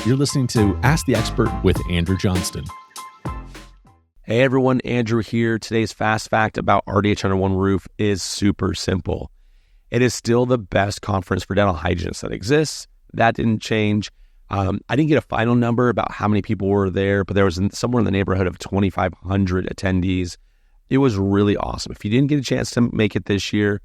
You're listening to Ask the Expert with Andrew Johnston. Hey everyone, Andrew here. Today's fast fact about RDH Under One Roof is super simple. It is still the best conference for dental hygienists that exists. That didn't change. I didn't get a final number about how many people were there, but there was somewhere in the neighborhood of 2,500 attendees. It was really awesome. If you didn't get a chance to make it this year,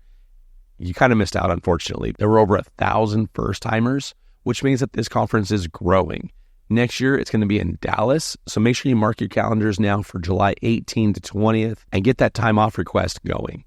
you kind of missed out, unfortunately. There were over 1,000 first-timers, which means that this conference is growing. Next year, it's going to be in Dallas, so make sure you mark your calendars now for July 18th to 20th and get that time off request going.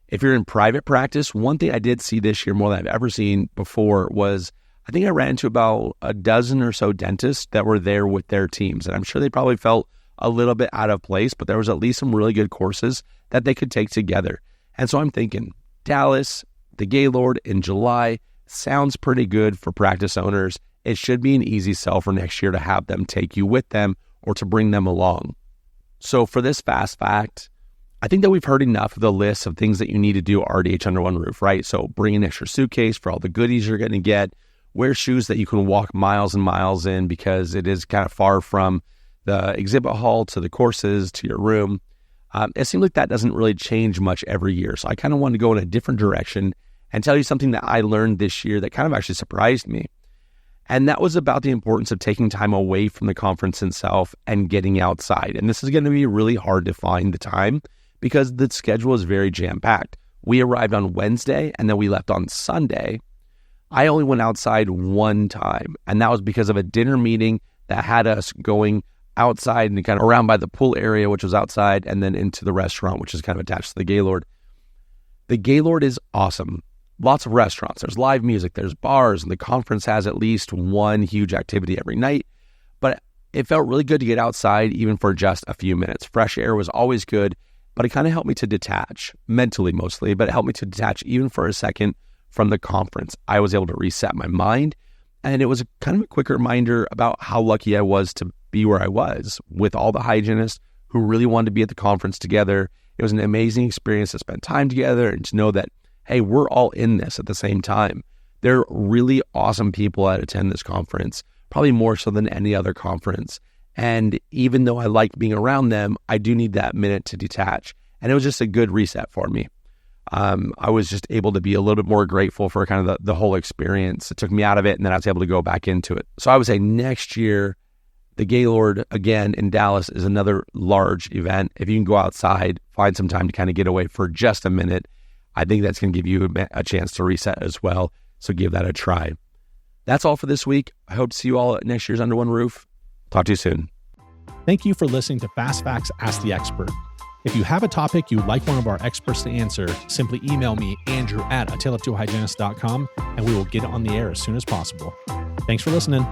If you're in private practice, one thing I did see this year more than I've ever seen before was I think I ran into about a dozen or so dentists that were there with their teams, and I'm sure they probably felt a little bit out of place, but there was at least some really good courses that they could take together. And so I'm thinking Dallas, the Gaylord in July sounds pretty good for practice owners. It should be an easy sell for next year to have them take you with them or to bring them along. So for this fast fact, I think that we've heard enough of the list of things that you need to do RDH Under One Roof, right? So bring an extra suitcase for all the goodies you're going to get. Wear shoes that you can walk miles and miles in because it is kind of far from the exhibit hall to the courses to your room. It seems like that doesn't really change much every year. So I kind of wanted to go in a different direction and tell you something that I learned this year that kind of actually surprised me. And that was about the importance of taking time away from the conference itself and getting outside. And this is going to be really hard to find the time because the schedule is very jam-packed. We arrived on Wednesday and then we left on Sunday. I only went outside one time, and that was because of a dinner meeting that had us going outside and kind of around by the pool area, which was outside, and then into the restaurant, which is kind of attached to the Gaylord. The Gaylord is awesome. Lots of restaurants. There's live music. There's bars, and the conference has at least one huge activity every night. But it felt really good to get outside, even for just a few minutes. Fresh air was always good, but it kind of helped me to detach, mentally mostly, but it helped me to detach even for a second from the conference. I was able to reset my mind, and it was kind of a quick reminder about how lucky I was to be where I was with all the hygienists who really wanted to be at the conference together. It was an amazing experience to spend time together and to know that, hey, we're all in this at the same time. There are really awesome people that attend this conference, probably more so than any other conference. And even though I like being around them, I do need that minute to detach. And it was just a good reset for me. I was just able to be a little bit more grateful for kind of the whole experience. It took me out of it, and then I was able to go back into it. So I would say next year, the Gaylord, again, in Dallas is another large event. If you can go outside, find some time to kind of get away for just a minute, I think that's going to give you a chance to reset as well. So give that a try. That's all for this week. I hope to see you all at next year's Under One Roof. Talk to you soon. Thank you for listening to Fast Facts Ask the Expert. If you have a topic you'd like one of our experts to answer, simply email me, Andrew at ataleoftwohygienist.com, and we will get it on the air as soon as possible. Thanks for listening.